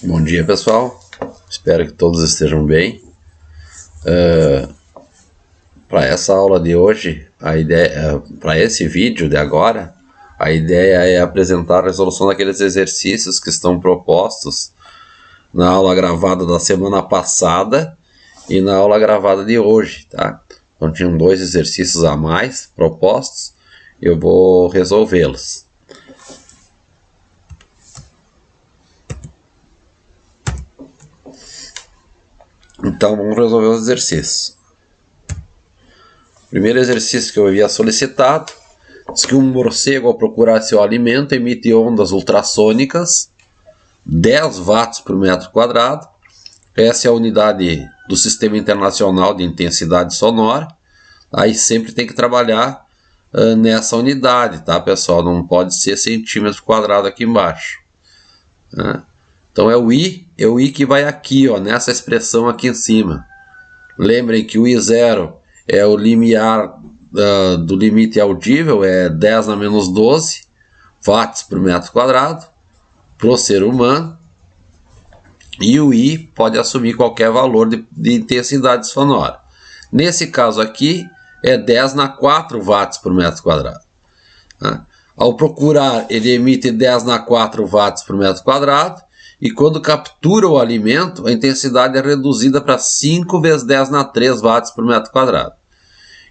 Bom dia, pessoal. Espero que todos estejam bem. Para essa aula de hoje, para esse vídeo de agora, a ideia é apresentar a resolução daqueles exercícios que estão propostos na aula gravada da semana passada e na aula gravada de hoje, tá? Então tinham 2 exercícios a mais propostos, eu vou resolvê-los. Então vamos resolver os exercícios. O primeiro exercício que eu havia solicitado diz que um morcego, ao procurar seu alimento, emite ondas ultrassônicas 10 watts por metro quadrado. Essa é a unidade do Sistema Internacional de Intensidade Sonora. Aí sempre tem que trabalhar nessa unidade, tá, pessoal? Não pode ser centímetro quadrado aqui embaixo. Então é o I que vai aqui, ó, nessa expressão aqui em cima. Lembrem que o I0 é o limiar do limite audível, é 10 na menos 12 watts por metro quadrado para o ser humano. E o I pode assumir qualquer valor de intensidade sonora. Nesse caso aqui, é 10 na 4 watts por metro quadrado. Ao procurar, ele emite 10 na 4 watts por metro quadrado. E quando captura o alimento, a intensidade é reduzida para 5 vezes 10 na 3 watts por metro quadrado.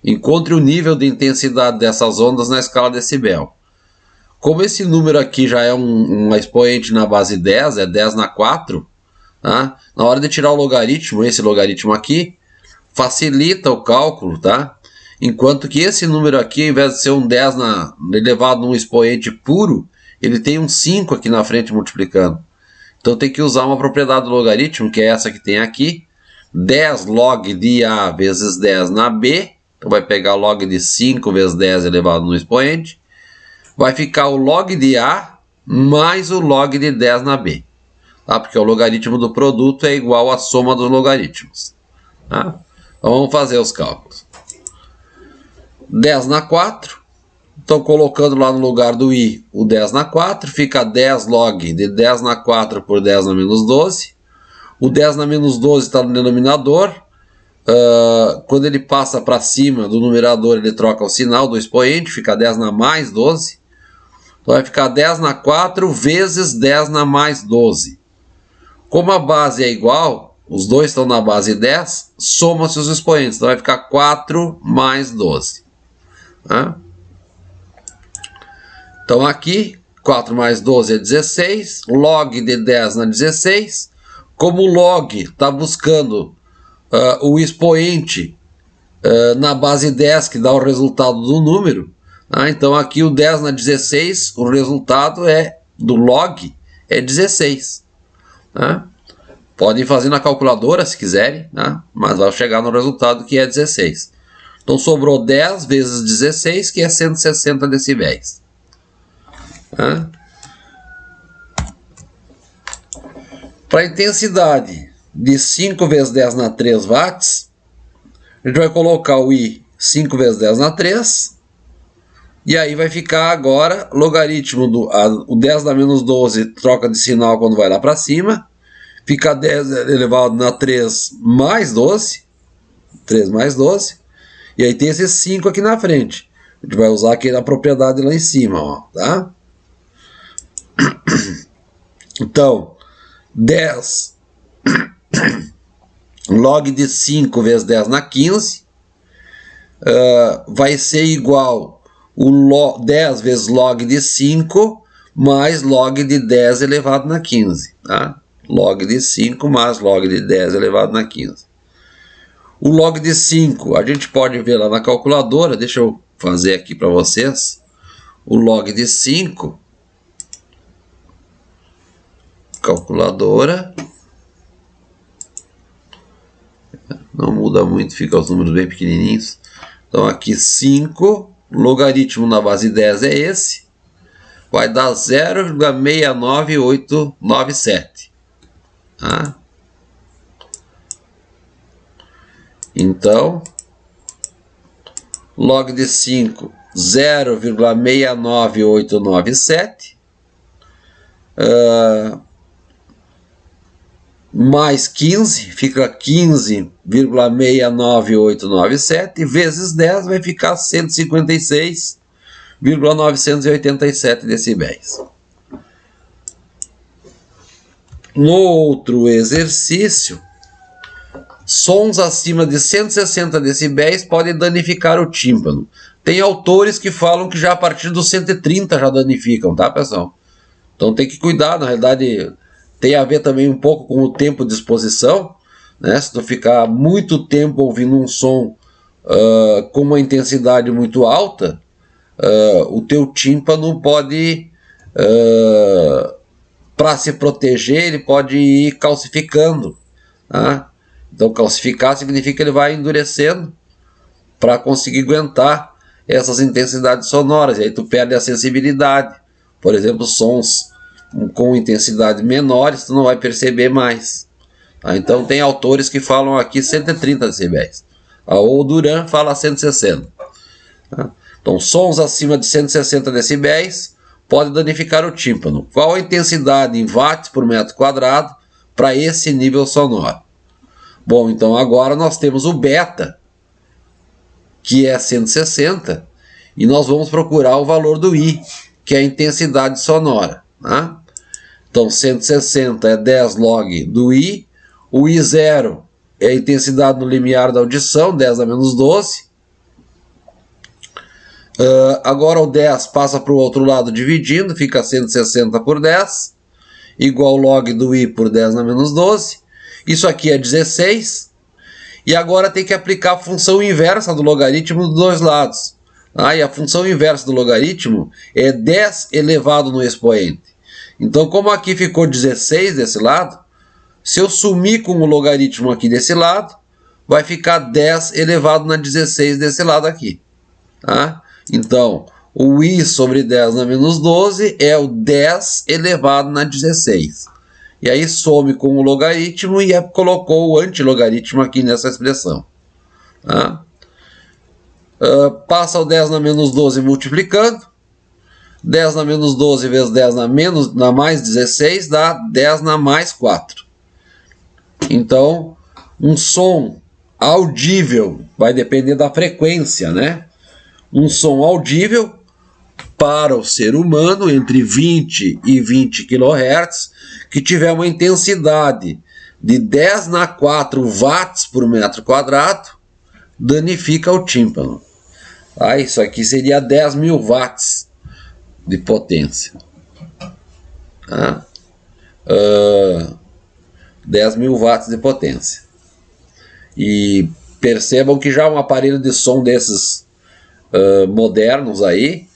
Encontre o nível de intensidade dessas ondas na escala decibel. Como esse número aqui já é um expoente na base 10, é 10 na 4, tá? Na hora de tirar o logaritmo, esse logaritmo aqui, facilita o cálculo, tá? Enquanto que esse número aqui, ao invés de ser um 10 elevado a um expoente puro, ele tem um 5 aqui na frente multiplicando. Então tem que usar uma propriedade do logaritmo, que é essa que tem aqui, 10 log de A vezes 10 na B, então vai pegar o log de 5 vezes 10 elevado no expoente, vai ficar o log de A mais o log de 10 na B, tá? Porque o logaritmo do produto é igual à soma dos logaritmos. Tá? Então vamos fazer os cálculos. 10 na 4. Então, colocando lá no lugar do I o 10 na 4, fica 10 log de 10 na 4 por 10 na menos 12. O 10 na menos 12 está no denominador. Quando ele passa para cima do numerador, ele troca o sinal do expoente, fica 10 na mais 12. Então, vai ficar 10 na 4 vezes 10 na mais 12. Como a base é igual, os dois estão na base 10, soma-se os expoentes. Então, vai ficar 4 mais 12. Então aqui, 4 mais 12 é 16, log de 10 na 16. Como o log está buscando o expoente na base 10, que dá o resultado do número, então aqui o 10 na 16, o resultado do log é 16. Podem fazer na calculadora se quiserem, mas vai chegar no resultado que é 16. Então sobrou 10 vezes 16, que é 160 decibéis. Para a intensidade de 5 vezes 10 na 3 watts, a gente vai colocar o I 5 vezes 10 na 3, e aí vai ficar agora logaritmo o 10 na menos 12 troca de sinal quando vai lá para cima, fica 10 elevado na 3 mais 12, 3 mais 12, e aí tem esse 5 aqui na frente. A gente vai usar aqui na propriedade lá em cima, ó, tá? Então, 10 log de 5 vezes 10 na 15 vai ser igual o 10 vezes log de 5 mais log de 10 elevado na 15. Tá? Log de 5 mais log de 10 elevado na 15. O log de 5 a gente pode ver lá na calculadora. Deixa eu fazer aqui para vocês. O log de 5... calculadora, não muda muito, fica os números bem pequenininhos. Então aqui 5, logaritmo na base 10 é esse, vai dar 0,69897. Então, log de 5, 0,69897. mais 15, fica 15,69897, vezes 10 vai ficar 156,987 decibéis. No outro exercício, sons acima de 160 decibéis podem danificar o tímpano. Tem autores que falam que já a partir dos 130 já danificam, tá, pessoal? Então tem que cuidar, na realidade tem a ver também um pouco com o tempo de exposição, né? Se tu ficar muito tempo ouvindo um som com uma intensidade muito alta, o teu tímpano pode, para se proteger, ele pode ir calcificando, tá? Então calcificar significa que ele vai endurecendo para conseguir aguentar essas intensidades sonoras, e aí tu perde a sensibilidade. Por exemplo, sons com intensidade menores tu não vai perceber mais, tá? Então tem autores que falam aqui 130 decibéis. A Duran fala 160. Tá? Então sons acima de 160 decibéis podem danificar o tímpano. Qual a intensidade em watts por metro quadrado para esse nível sonoro? Bom, então agora nós temos o beta, que é 160, e nós vamos procurar o valor do I, que é a intensidade sonora. Tá? Então 160 é 10 log do I, o I0 é a intensidade no limiar da audição, 10 a menos 12. Agora o 10 passa para o outro lado dividindo, fica 160 por 10, igual log do I por 10 na menos 12. Isso aqui é 16. E agora tem que aplicar a função inversa do logaritmo dos dois lados. E a função inversa do logaritmo é 10 elevado no expoente. Então, como aqui ficou 16 desse lado, se eu sumir com o logaritmo aqui desse lado, vai ficar 10 elevado na 16 desse lado aqui. Tá? Então, o I sobre 10 na menos 12 é o 10 elevado na 16. E aí some com o logaritmo e colocou o antilogaritmo aqui nessa expressão. Tá? Passa o 10 na menos 12 multiplicando. 10 na menos 12 vezes 10 na mais 16 dá 10 na mais 4. Então, um som audível vai depender da frequência, né? Um som audível para o ser humano entre 20 e 20 kHz, que tiver uma intensidade de 10 na 4 watts por metro quadrado, danifica o tímpano. Isso aqui seria 10.000 watts de potência. 10.000 watts de potência. E percebam que já um aparelho de som desses modernos aí,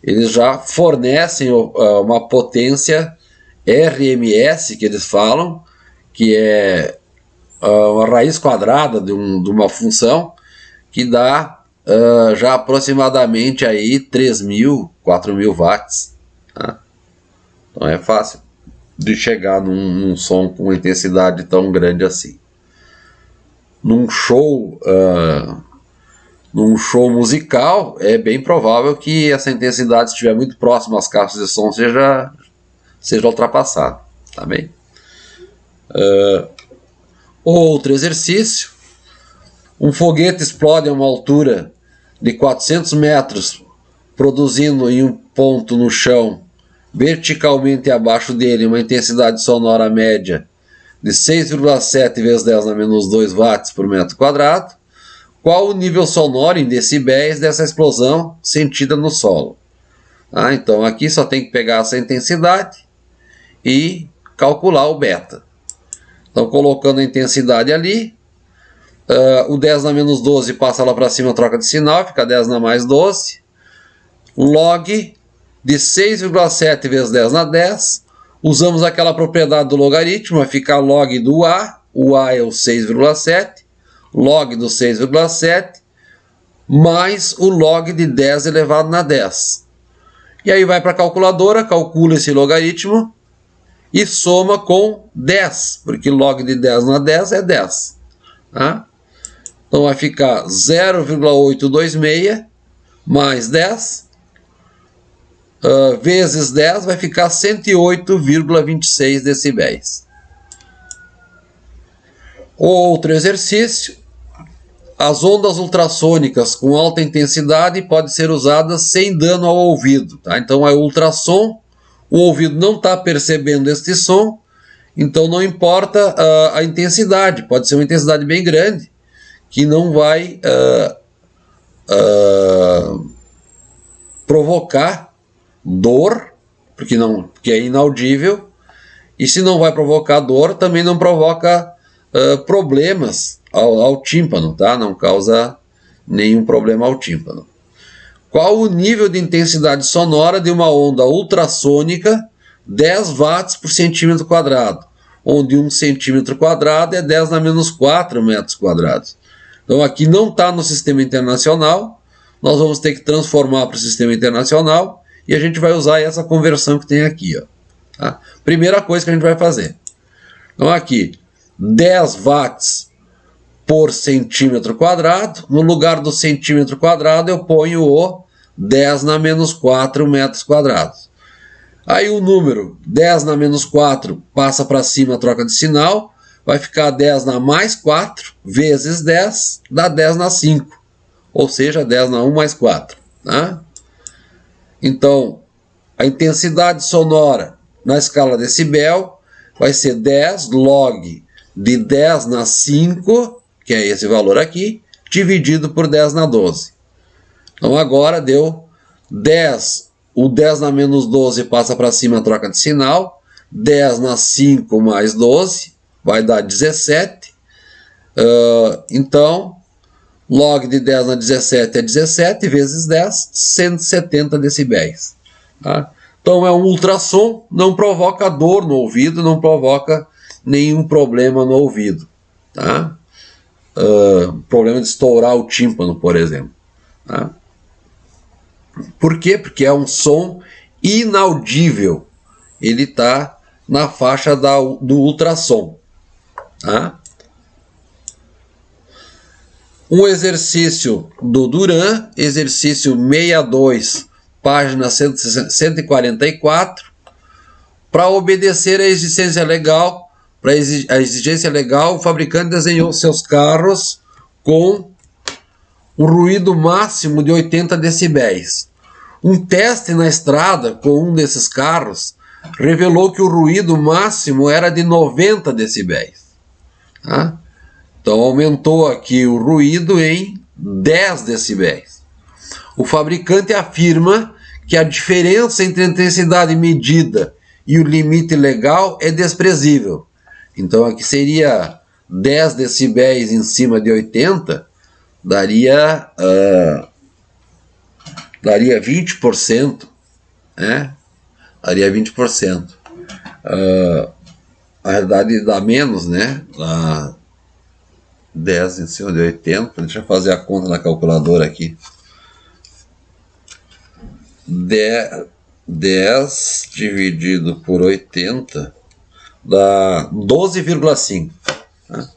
eles já fornecem uma potência RMS, que eles falam, que é uma raiz quadrada de uma função, que dá já aproximadamente aí 3.000, 4.000 watts. Tá? Então é fácil de chegar num som com uma intensidade tão grande assim. Num show musical, é bem provável que essa intensidade, se estiver muito próxima às caixas de som, seja ultrapassada. Tá bem? Outro exercício. Um foguete explode a uma altura de 400 metros, produzindo em um ponto no chão, verticalmente abaixo dele, uma intensidade sonora média de 6,7 vezes 10 na menos 2 watts por metro quadrado. Qual o nível sonoro em decibéis dessa explosão sentida no solo? Então aqui só tem que pegar essa intensidade e calcular o beta. Então colocando a intensidade ali, o 10 na menos 12 passa lá para cima, troca de sinal, fica 10 na mais 12. Log de 6,7 vezes 10 na 10. Usamos aquela propriedade do logaritmo, vai ficar log do A. O A é o 6,7. Log do 6,7 mais o log de 10 elevado na 10. E aí vai para a calculadora, calcula esse logaritmo e soma com 10, porque log de 10 na 10 é 10. Tá? Então vai ficar 0,826 mais 10 vezes 10 vai ficar 108,26 decibéis. Outro exercício: as ondas ultrassônicas com alta intensidade podem ser usadas sem dano ao ouvido. Tá? Então é ultrassom, o ouvido não está percebendo este som, então não importa a intensidade, pode ser uma intensidade bem grande, que não vai provocar dor, porque é inaudível, e se não vai provocar dor, também não provoca problemas ao tímpano, tá? Não causa nenhum problema ao tímpano. Qual o nível de intensidade sonora de uma onda ultrassônica 10 watts por centímetro quadrado, onde 1 centímetro quadrado é 10 na menos 4 metros quadrados. Então aqui não está no sistema internacional, nós vamos ter que transformar para o sistema internacional e a gente vai usar essa conversão que tem aqui. Ó, tá? Primeira coisa que a gente vai fazer. Então aqui, 10 watts por centímetro quadrado, no lugar do centímetro quadrado eu ponho o 10 na menos 4 metros quadrados. Aí o número 10 na menos 4 passa para cima a troca de sinal, vai ficar 10 na mais 4 vezes 10, dá 10 na 5, ou seja, 10 na 1 mais 4. Tá? Então, a intensidade sonora na escala decibel vai ser 10 log de 10 na 5, que é esse valor aqui, dividido por 10 na 12. Então agora deu 10, o 10 na menos 12 passa para cima a troca de sinal, 10 na 5 mais 12 vai dar 17, então log de 10 na 17 é 17 vezes 10, 170 decibéis. Tá? Então é um ultrassom, não provoca dor no ouvido, não provoca nenhum problema no ouvido. Tá? Problema de estourar o tímpano, por exemplo. Tá? Por quê? Porque é um som inaudível. Ele está na faixa do ultrassom. Tá? Um exercício do Duran, exercício 62, página 144, para obedecer à exigência legal. Para a exigência legal, o fabricante desenhou seus carros com um ruído máximo de 80 decibéis. Um teste na estrada com um desses carros revelou que o ruído máximo era de 90 decibéis. Tá? Então aumentou aqui o ruído em 10 decibéis. O fabricante afirma que a diferença entre a intensidade medida e o limite legal é desprezível. Então aqui seria 10 decibéis em cima de 80, daria 20%, né? Daria 20%. Na realidade dá menos, né? 10 em cima de 80, deixa eu fazer a conta na calculadora aqui. 10 dividido por 80 dá 12,5%. Né?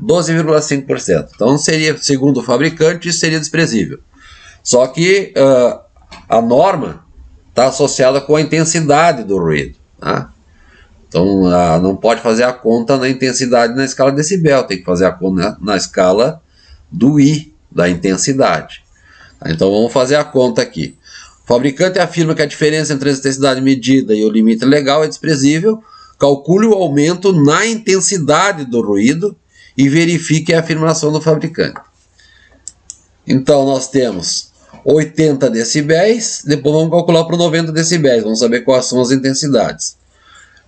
12,5%. Então seria, segundo o fabricante, isso seria desprezível. Só que a norma está associada com a intensidade do ruído. Tá? Então não pode fazer a conta na intensidade na escala decibel, tem que fazer a conta na escala do I, da intensidade. Tá? Então vamos fazer a conta aqui. O fabricante afirma que a diferença entre a intensidade medida e o limite legal é desprezível. Calcule o aumento na intensidade do ruído e verifique a afirmação do fabricante. Então nós temos 80 decibéis, depois vamos calcular para 90 decibéis, vamos saber quais são as intensidades.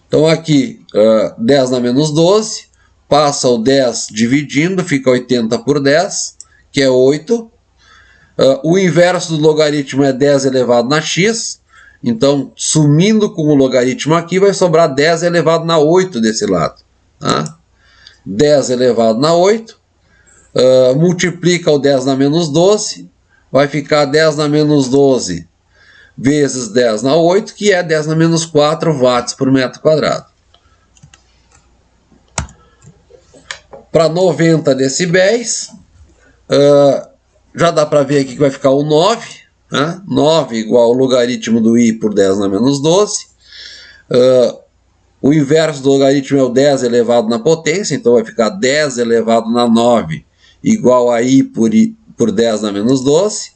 Então aqui 10 na menos 12, passa o 10 dividindo, fica 80 por 10, que é 8. O inverso do logaritmo é 10 elevado na x, então sumindo com o logaritmo aqui vai sobrar 10 elevado na 8 desse lado. Tá? 10 elevado na 8, multiplica o 10 na menos 12, vai ficar 10 na menos 12 vezes 10 na 8, que é 10 na menos 4 watts por metro quadrado. Para 90 decibéis, já dá para ver aqui que vai ficar o 9, né? 9 igual ao logaritmo do I por 10 na menos 12. O inverso do logaritmo é o 10 elevado na potência, então vai ficar 10 elevado na 9 igual a I por 10 na menos 12.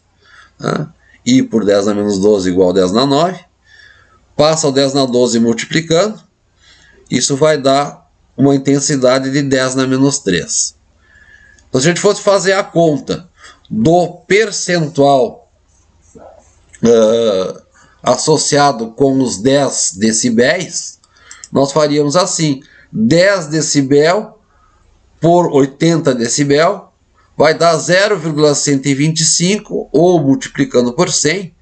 Tá? I por 10 na menos 12 igual a 10 na 9. Passa o 10 na 12 multiplicando. Isso vai dar uma intensidade de 10 na menos 3. Então, se a gente fosse fazer a conta do percentual associado com os 10 decibéis, nós faríamos assim: 10 decibel por 80 decibel vai dar 0,125, ou multiplicando por 100,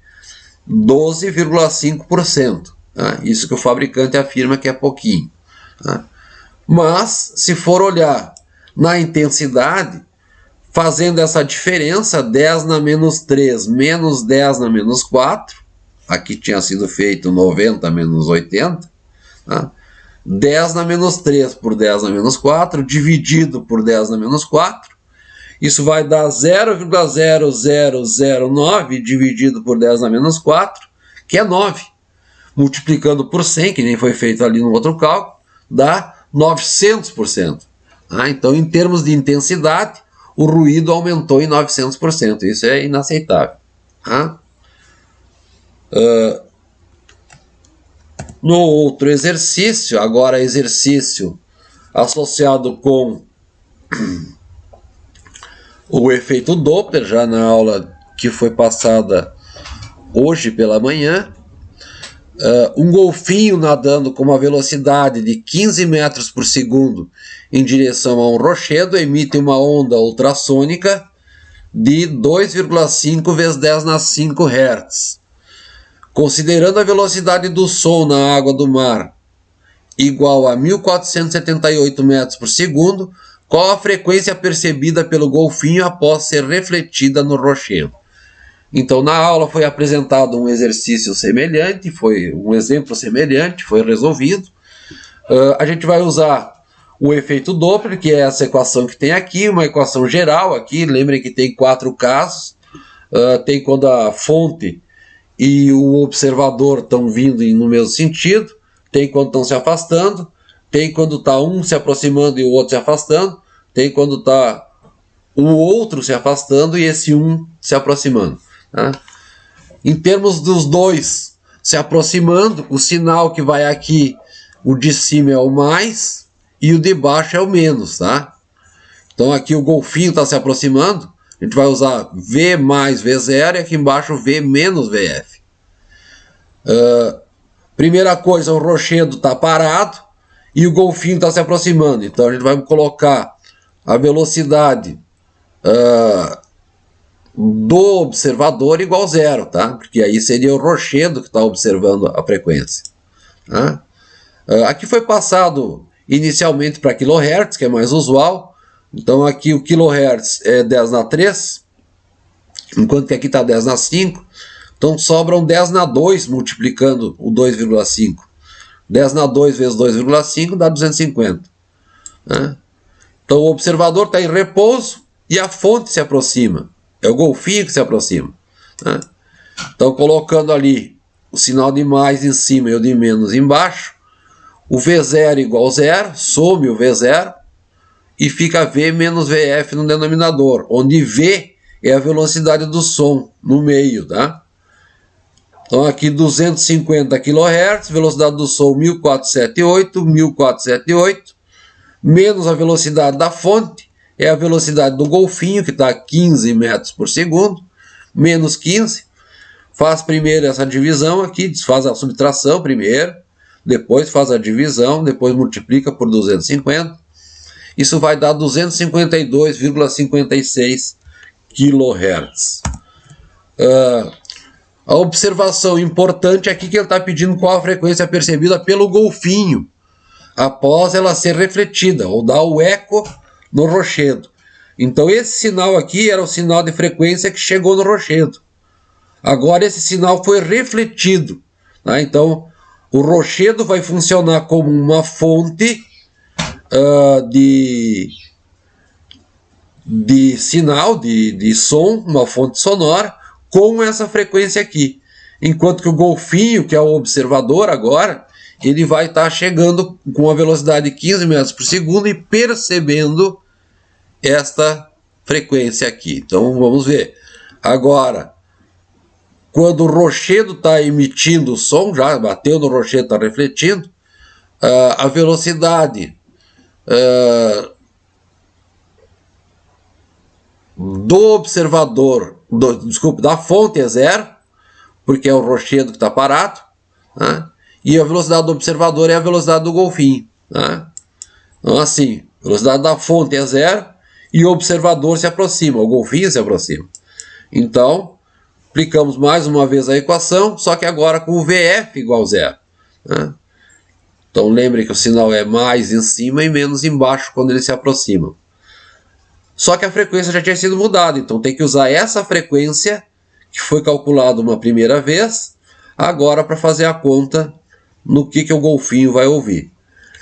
12,5%. Tá? Isso que o fabricante afirma que é pouquinho. Tá? Mas, se for olhar na intensidade, fazendo essa diferença, 10 na menos 3 menos 10 na menos 4, aqui tinha sido feito 90 menos 80, tá? 10 na menos 3 por 10 na menos 4, dividido por 10 na menos 4, isso vai dar 0,0009 dividido por 10 na menos 4, que é 9. Multiplicando por 100, que nem foi feito ali no outro cálculo, dá 900%. Ah, então, em termos de intensidade, o ruído aumentou em 900%. Isso é inaceitável. Ah? No outro exercício, agora exercício associado com o efeito Doppler, já na aula que foi passada hoje pela manhã, um golfinho nadando com uma velocidade de 15 metros por segundo em direção a um rochedo emite uma onda ultrassônica de 2,5 vezes 10 na 5 Hz. Considerando a velocidade do som na água do mar igual a 1.478 metros por segundo, qual a frequência percebida pelo golfinho após ser refletida no rochedo? Então, na aula foi apresentado um exercício semelhante, foi um exemplo semelhante, foi resolvido. A gente vai usar o efeito Doppler, que é essa equação que tem aqui, uma equação geral aqui. Lembrem que tem 4 casos. Tem quando a fonte e o observador estão vindo no mesmo sentido, tem quando estão se afastando, tem quando está um se aproximando e o outro se afastando, tem quando está o outro se afastando e esse um se aproximando. Tá? Em termos dos dois se aproximando, o sinal que vai aqui, o de cima é o mais e o de baixo é o menos. Tá? Então aqui o golfinho está se aproximando, a gente vai usar V mais V0 e aqui embaixo V menos VF. Primeira coisa, o rochedo está parado e o golfinho está se aproximando. Então a gente vai colocar a velocidade do observador igual a 0, tá? Porque aí seria o rochedo que está observando a frequência. Tá? Aqui foi passado inicialmente para kHz, que é mais usual. Então aqui o kHz é 10 na 3, enquanto que aqui está 10 na 5. Então sobram 10 na 2 multiplicando o 2,5. 10 na 2 vezes 2,5 dá 250. Né? Então o observador está em repouso e a fonte se aproxima. É o golfinho que se aproxima. Né? Então, colocando ali o sinal de mais em cima e o de menos embaixo, o V0 igual a 0, some o V0 e fica V menos VF no denominador, onde V é a velocidade do som no meio. Tá? Então, aqui 250 kHz, velocidade do som 1478, menos a velocidade da fonte, é a velocidade do golfinho, que está a 15 metros por segundo, menos 15. Faz primeiro essa divisão aqui, faz a subtração primeiro, depois faz a divisão, depois multiplica por 250. Isso vai dar 252,56 kHz. A observação importante aqui que ele está pedindo qual a frequência percebida pelo golfinho após ela ser refletida, ou dar o eco no rochedo. Então esse sinal aqui era o sinal de frequência que chegou no rochedo. Agora esse sinal foi refletido. Tá? Então o rochedo vai funcionar como uma fonte de sinal, de som, uma fonte sonora, com essa frequência aqui. Enquanto que o golfinho, que é o observador agora, ele vai estar chegando com a velocidade de 15 metros por segundo e percebendo esta frequência aqui. Então vamos ver. Agora, quando o rochedo está emitindo o som, já bateu no rochedo, está refletindo, a velocidade do observador, da fonte é zero, porque é o rochedo que está parado, né? E a velocidade do observador é a velocidade do golfinho, né? Então assim, a velocidade da fonte é zero e o observador se aproxima, o golfinho se aproxima. Então, aplicamos mais uma vez a equação, só que agora com o VF igual a zero, né? Então lembre que o sinal é mais em cima e menos embaixo quando eles se aproximam. Só que a frequência já tinha sido mudada, então tem que usar essa frequência que foi calculada uma primeira vez, agora para fazer a conta no que o golfinho vai ouvir.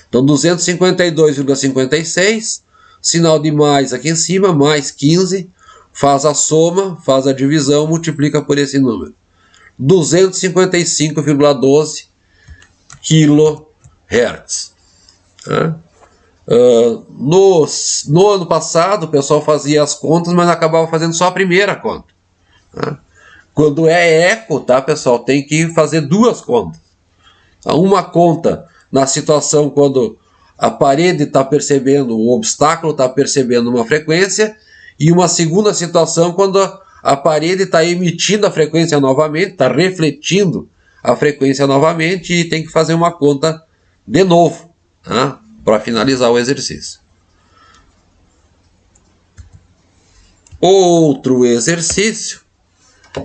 Então 252,56, sinal de mais aqui em cima, mais 15, faz a soma, faz a divisão, multiplica por esse número. 255,12 kHz. No ano passado o pessoal fazia as contas, mas acabava fazendo só a primeira conta, né? Quando é eco, tá, pessoal, tem que fazer duas contas. Uma conta na situação quando a parede está percebendo, o obstáculo está percebendo uma frequência, e uma segunda situação quando a parede está emitindo a frequência novamente, está refletindo a frequência novamente, e tem que fazer uma conta de novo, né, para finalizar o exercício. Outro exercício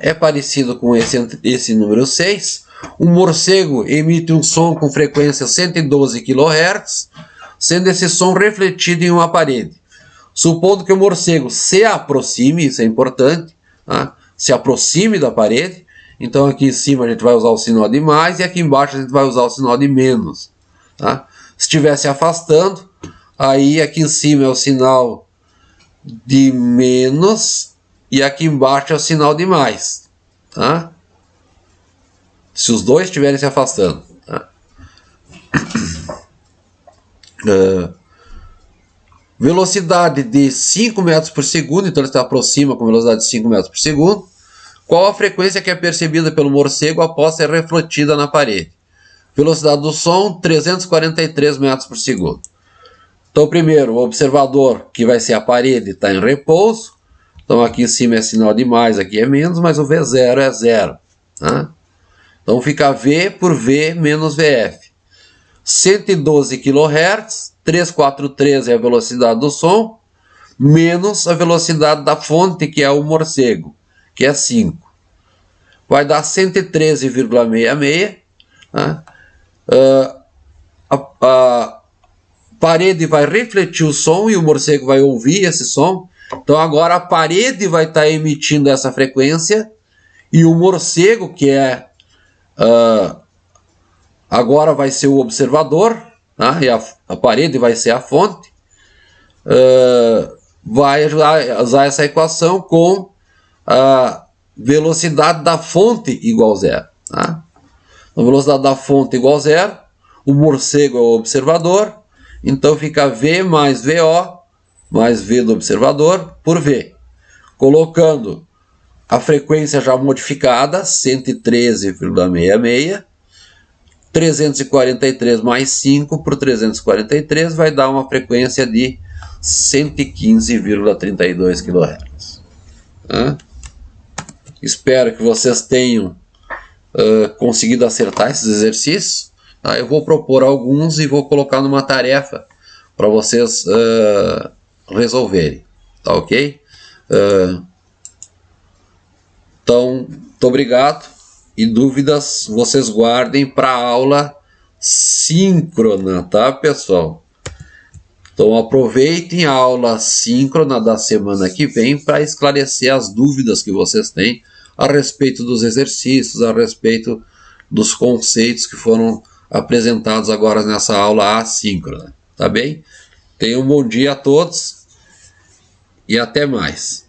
é parecido com esse número 6. Um morcego emite um som com frequência 112 kHz, sendo esse som refletido em uma parede. Supondo que o morcego se aproxime, isso é importante, tá? Se aproxime da parede. Então aqui em cima a gente vai usar o sinal de mais e aqui embaixo a gente vai usar o sinal de menos, tá? Se estiver se afastando, aí aqui em cima é o sinal de menos e aqui embaixo é o sinal de mais, tá? Se os dois estiverem se afastando, tá? Velocidade de 5 metros por segundo, então ele se aproxima com velocidade de 5 metros por segundo. Qual a frequência que é percebida pelo morcego após ser refletida na parede? Velocidade do som, 343 metros por segundo. Então, primeiro, o observador, que vai ser a parede, está em repouso. Então, aqui em cima é sinal de mais, aqui é menos, mas o V0 é zero, tá? Então, fica V por V menos VF. 112 kHz, 343 é a velocidade do som, menos a velocidade da fonte, que é o morcego, que é 5. Vai dar 113,66, né? A parede vai refletir o som e o morcego vai ouvir esse som. Então agora a parede vai estar emitindo essa frequência e o morcego, que é agora vai ser o observador, né? E a parede vai ser a fonte, vai usar essa equação com a velocidade da fonte igual a zero, tá? A velocidade da fonte igual a zero, o morcego é o observador, então fica V mais VO, mais V do observador, por V. Colocando a frequência já modificada, 113,66, 343 mais 5 por 343 vai dar uma frequência de 115,32 kHz. Espero que vocês tenham conseguido acertar esses exercícios. Eu vou propor alguns e vou colocar numa tarefa para vocês resolverem, tá ok? Então, muito obrigado, e dúvidas vocês guardem para a aula síncrona, tá, pessoal? Então aproveitem a aula síncrona da semana que vem para esclarecer as dúvidas que vocês têm a respeito dos exercícios, a respeito dos conceitos que foram apresentados agora nessa aula assíncrona, tá bem? Tenham um bom dia a todos e até mais.